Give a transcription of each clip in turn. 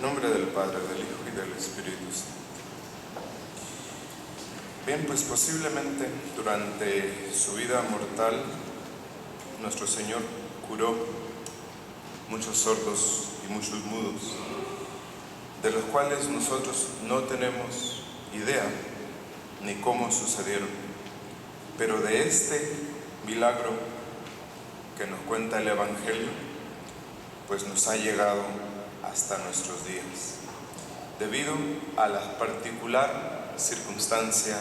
En nombre del Padre, del Hijo y del Espíritu Santo. Bien, pues posiblemente durante su vida mortal, nuestro Señor curó muchos sordos y muchos mudos, de los cuales nosotros no tenemos idea ni cómo sucedieron. Pero de este milagro que nos cuenta el Evangelio, pues nos ha llegado hasta nuestros días, debido a la particular circunstancia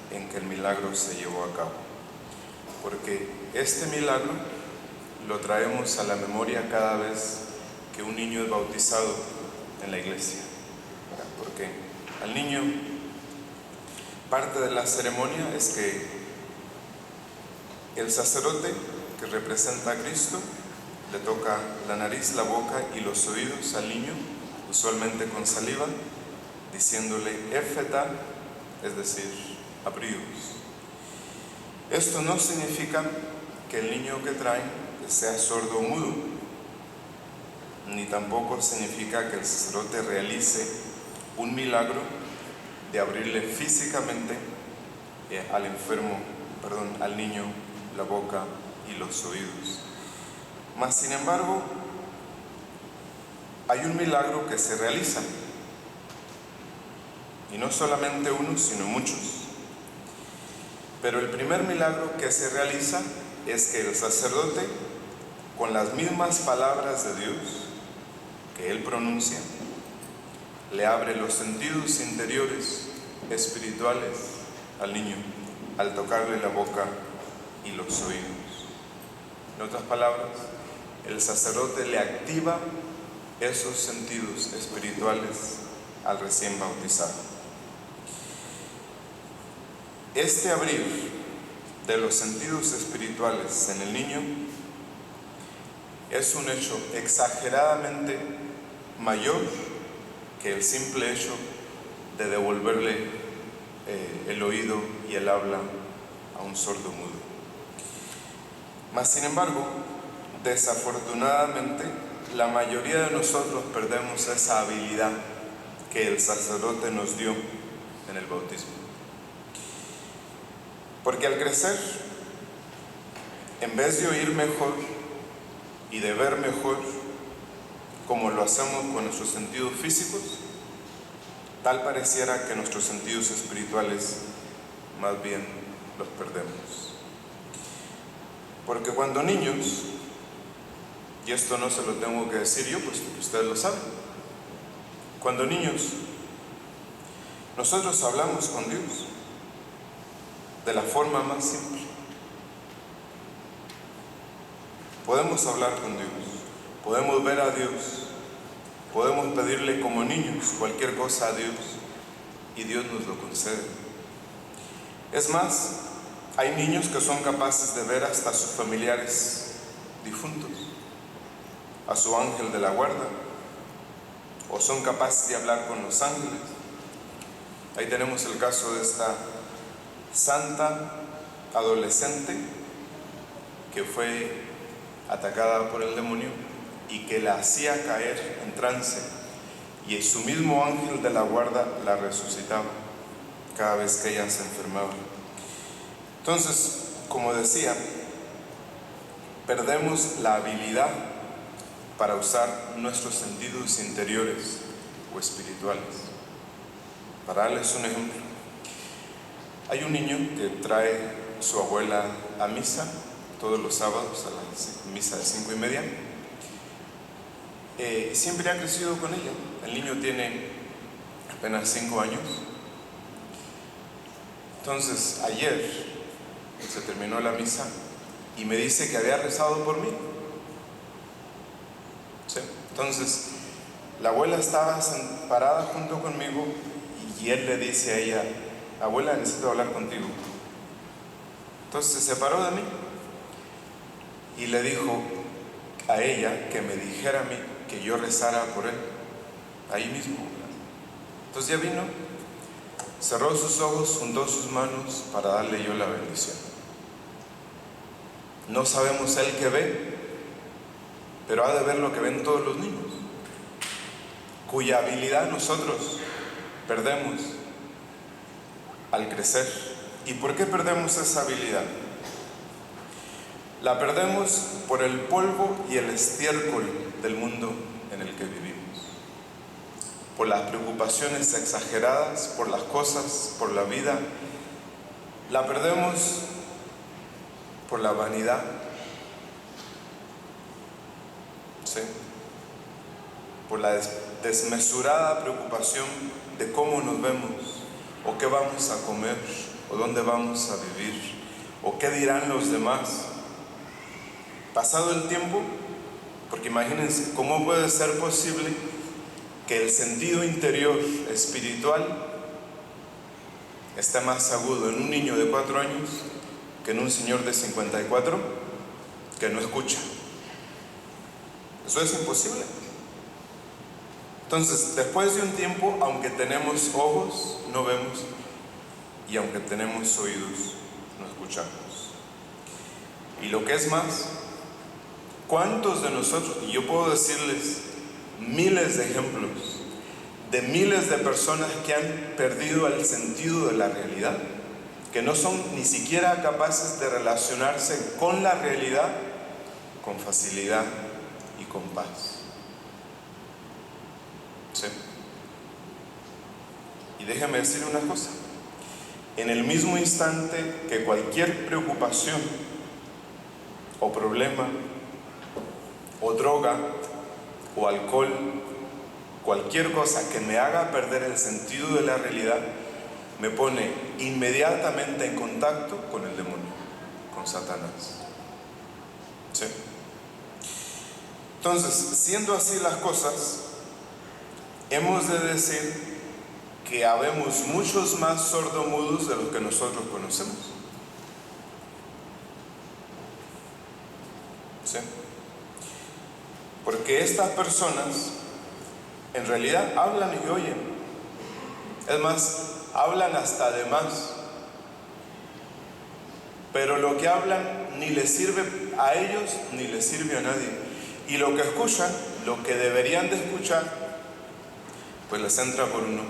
en que el milagro se llevó a cabo. Porque este milagro lo traemos a la memoria cada vez que un niño es bautizado en la iglesia. Porque al niño, parte de la ceremonia es que el sacerdote que representa a Cristo le toca la nariz, la boca y los oídos al niño, usualmente con saliva, diciéndole Éfeta, es decir, abríos. Esto no significa que el niño que traen sea sordo o mudo, ni tampoco significa que el sacerdote realice un milagro de abrirle físicamente al niño la boca y los oídos. Mas, sin embargo, hay un milagro que se realiza, y no solamente uno, sino muchos. Pero el primer milagro que se realiza es que el sacerdote, con las mismas palabras de Dios que él pronuncia, le abre los sentidos interiores espirituales al niño al tocarle la boca y los oídos. En otras palabras, el sacerdote le activa esos sentidos espirituales al recién bautizado. Este abrir de los sentidos espirituales en el niño es un hecho exageradamente mayor que el simple hecho de devolverle el oído y el habla a un sordo mudo. Mas, sin embargo, desafortunadamente, la mayoría de nosotros perdemos esa habilidad que el sacerdote nos dio en el bautismo. Porque al crecer, en vez de oír mejor y de ver mejor, como lo hacemos con nuestros sentidos físicos, tal pareciera que nuestros sentidos espirituales más bien los perdemos. Porque cuando niños, y esto no se lo tengo que decir yo, pues porque ustedes lo saben, cuando niños nosotros hablamos con Dios de la forma más simple. Podemos hablar con Dios, podemos ver a Dios, podemos pedirle como niños cualquier cosa a Dios y Dios nos lo concede. Es más, hay niños que son capaces de ver hasta a sus familiares difuntos, a su ángel de la guarda, o son capaces de hablar con los ángeles. Ahí tenemos el caso de esta santa adolescente que fue atacada por el demonio y que la hacía caer en trance, y su mismo ángel de la guarda la resucitaba cada vez que ella se enfermaba. Entonces, como decía, perdemos la habilidad para usar nuestros sentidos interiores o espirituales. Para darles un ejemplo, hay un niño que trae a su abuela a misa todos los sábados, a la misa de 5:30. Siempre ha crecido con ella. El niño tiene apenas 5 años. Entonces, ayer se terminó la misa y me dice que había rezado por mí. ¿Sí? Entonces, la abuela estaba parada junto conmigo y él le dice a ella: abuela, necesito hablar contigo. Entonces se separó de mí y le dijo a ella que me dijera a mí que yo rezara por él, ahí mismo. Entonces ya vino, cerró sus ojos, juntó sus manos para darle yo la bendición. No sabemos él qué ve, pero ha de ver lo que ven todos los niños. cuya habilidad nosotros perdemos al crecer. ¿Y por qué perdemos esa habilidad? La perdemos por el polvo y el estiércol del mundo en el que vivimos, por las preocupaciones exageradas, por las cosas, por la vida. La perdemos por la vanidad, ¿sí? Por la desmesurada preocupación de cómo nos vemos, o qué vamos a comer, o dónde vamos a vivir, o qué dirán los demás. Pasado el tiempo, porque imagínense, ¿cómo puede ser posible que el sentido interior espiritual esté más agudo en un niño de 4 años que en un señor de 54 que no escucha? Eso es imposible. Entonces, después de un tiempo, aunque tenemos ojos, no vemos, y aunque tenemos oídos, no escuchamos. Y lo que es más, ¿cuántos de nosotros, y yo puedo decirles miles de ejemplos de miles de personas que han perdido el sentido de la realidad, que no son ni siquiera capaces de relacionarse con la realidad con facilidad y con paz? ¿Sí? Y déjeme decir una cosa: en el mismo instante que cualquier preocupación o problema o droga o alcohol, cualquier cosa que me haga perder el sentido de la realidad, me pone inmediatamente en contacto con el demonio, con Satanás. ¿Sí? Entonces, siendo así las cosas, hemos de decir que habemos muchos más sordomudos de los que nosotros conocemos. ¿Sí? Porque estas personas en realidad hablan y oyen. Es más, hablan hasta de más. Pero lo que hablan ni les sirve a ellos ni les sirve a nadie. Y lo que escuchan, lo que deberían de escuchar, pues les entra por uno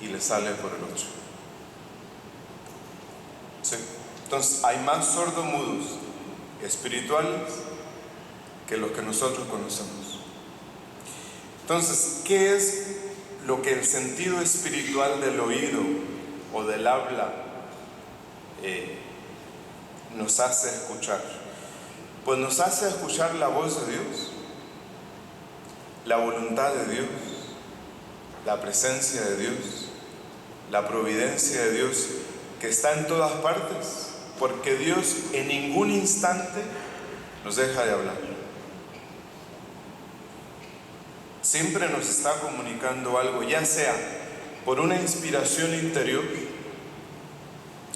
y les sale por el otro. ¿Sí? Entonces hay más sordomudos espirituales que los que nosotros conocemos. Entonces, ¿qué es lo que el sentido espiritual del oído o del habla nos hace escuchar? Pues nos hace escuchar la voz de Dios, la voluntad de Dios, la presencia de Dios, la providencia de Dios, que está en todas partes, porque Dios en ningún instante nos deja de hablar. Siempre nos está comunicando algo, ya sea por una inspiración interior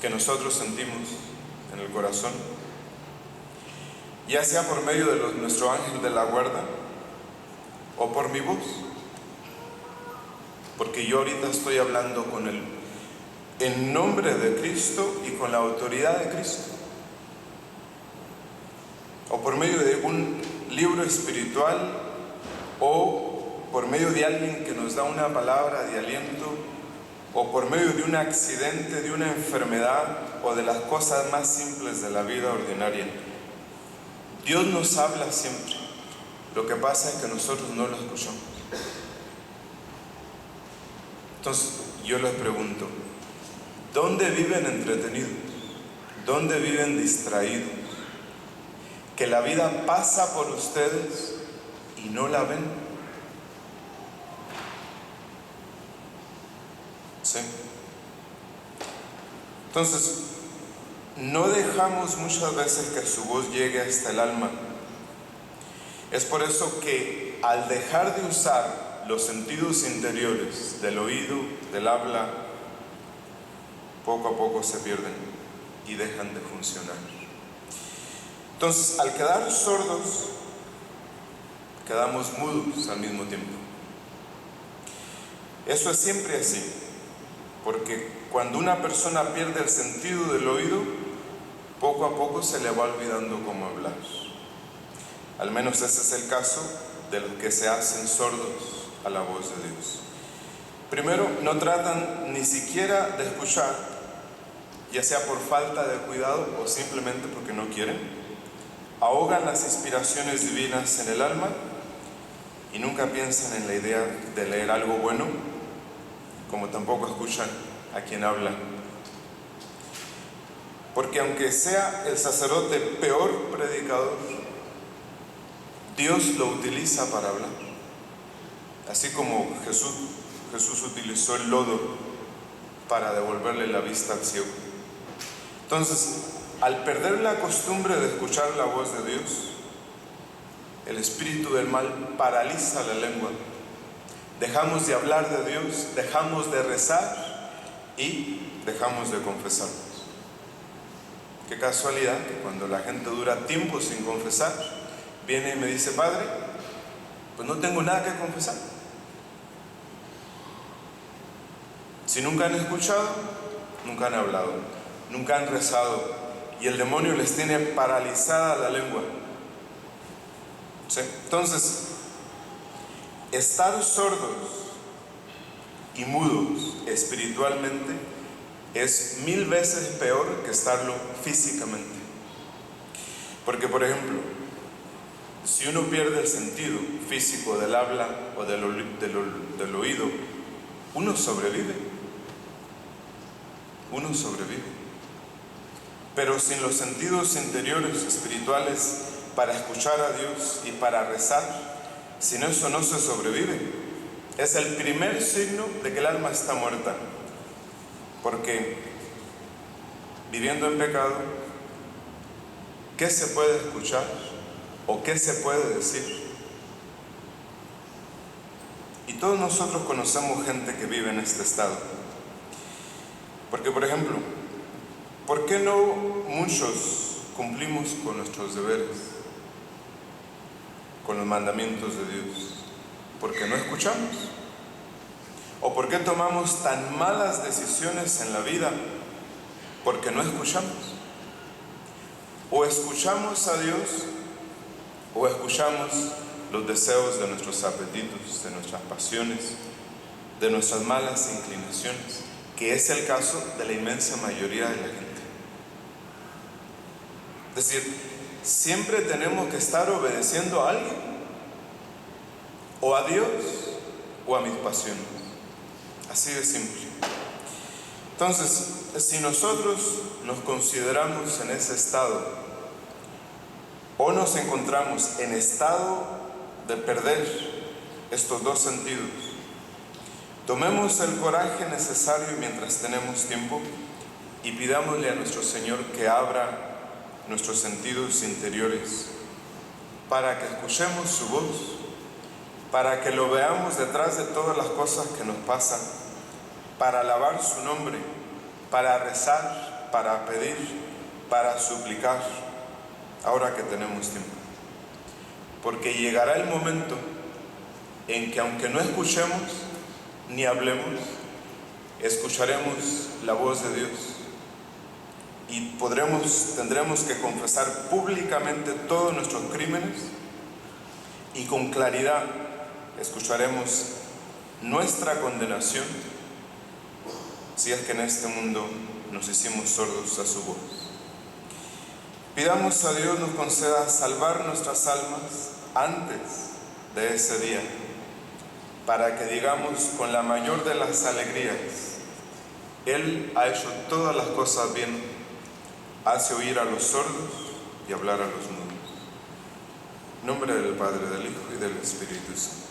que nosotros sentimos en el corazón, ya sea por medio de nuestro ángel de la guarda, o por mi voz, porque yo ahorita estoy hablando con él en nombre de Cristo y con la autoridad de Cristo, o por medio de un libro espiritual, o por medio de alguien que nos da una palabra de aliento, o por medio de un accidente, de una enfermedad, o de las cosas más simples de la vida ordinaria. Dios nos habla siempre. Lo que pasa es que nosotros no lo escuchamos. Entonces, yo les pregunto, ¿dónde viven entretenidos? ¿Dónde viven distraídos? Que la vida pasa por ustedes y no la ven. ¿Sí? Entonces, no dejamos muchas veces que su voz llegue hasta el alma. Es por eso que al dejar de usar los sentidos interiores del oído, del habla, poco a poco se pierden y dejan de funcionar. Entonces, al quedar sordos, quedamos mudos al mismo tiempo. Eso es siempre así, porque cuando una persona pierde el sentido del oído, poco a poco se le va olvidando cómo hablar. Al menos ese es el caso de los que se hacen sordos a la voz de Dios. Primero, no tratan ni siquiera de escuchar, ya sea por falta de cuidado o simplemente porque no quieren. Ahogan las inspiraciones divinas en el alma y nunca piensan en la idea de leer algo bueno, como tampoco escuchan a quien habla. Porque aunque sea el sacerdote peor predicador, Dios lo utiliza para hablar. Así como Jesús utilizó el lodo para devolverle la vista al ciego. Entonces, al perder la costumbre de escuchar la voz de Dios, el espíritu del mal paraliza la lengua. Dejamos de hablar de Dios, dejamos de rezar y dejamos de confesarnos. Qué casualidad que cuando la gente dura tiempo sin confesar, viene y me dice: Padre, pues no tengo nada que confesar. Si nunca han escuchado, nunca han hablado, nunca han rezado, y el demonio les tiene paralizada la lengua. ¿Sí? Entonces, estar sordos y mudos espiritualmente es 1000 veces peor que estarlo físicamente. Porque, por ejemplo, si uno pierde el sentido físico del habla o del oído, uno sobrevive. Uno sobrevive. Pero sin los sentidos interiores espirituales para escuchar a Dios y para rezar, sin eso no se sobrevive. Es el primer signo de que el alma está muerta. Porque viviendo en pecado, ¿qué se puede escuchar o qué se puede decir? Y todos nosotros conocemos gente que vive en este estado. Porque, por ejemplo, ¿por qué no muchos cumplimos con nuestros deberes, con los mandamientos de Dios? Porque no escuchamos. ¿O por qué tomamos tan malas decisiones en la vida? Porque no escuchamos. O escuchamos a Dios o escuchamos los deseos de nuestros apetitos, de nuestras pasiones, de nuestras malas inclinaciones, que es el caso de la inmensa mayoría de la gente. Es decir, siempre tenemos que estar obedeciendo a alguien, o a Dios o a mis pasiones. Así de simple. Entonces, si nosotros nos consideramos en ese estado, o nos encontramos en estado de perder estos dos sentidos, tomemos el coraje necesario mientras tenemos tiempo y pidámosle a nuestro Señor que abra nuestros sentidos interiores para que escuchemos su voz, para que lo veamos detrás de todas las cosas que nos pasan, para alabar su nombre, para rezar, para pedir, para suplicar, ahora que tenemos tiempo. Porque llegará el momento en que, aunque no escuchemos ni hablemos, escucharemos la voz de Dios y tendremos que confesar públicamente todos nuestros crímenes, y con claridad escucharemos nuestra condenación si es que en este mundo nos hicimos sordos a su voz. Pidamos a Dios nos conceda salvar nuestras almas antes de ese día, para que digamos con la mayor de las alegrías: Él ha hecho todas las cosas bien, hace oír a los sordos y hablar a los mudos. En nombre del Padre, del Hijo y del Espíritu Santo.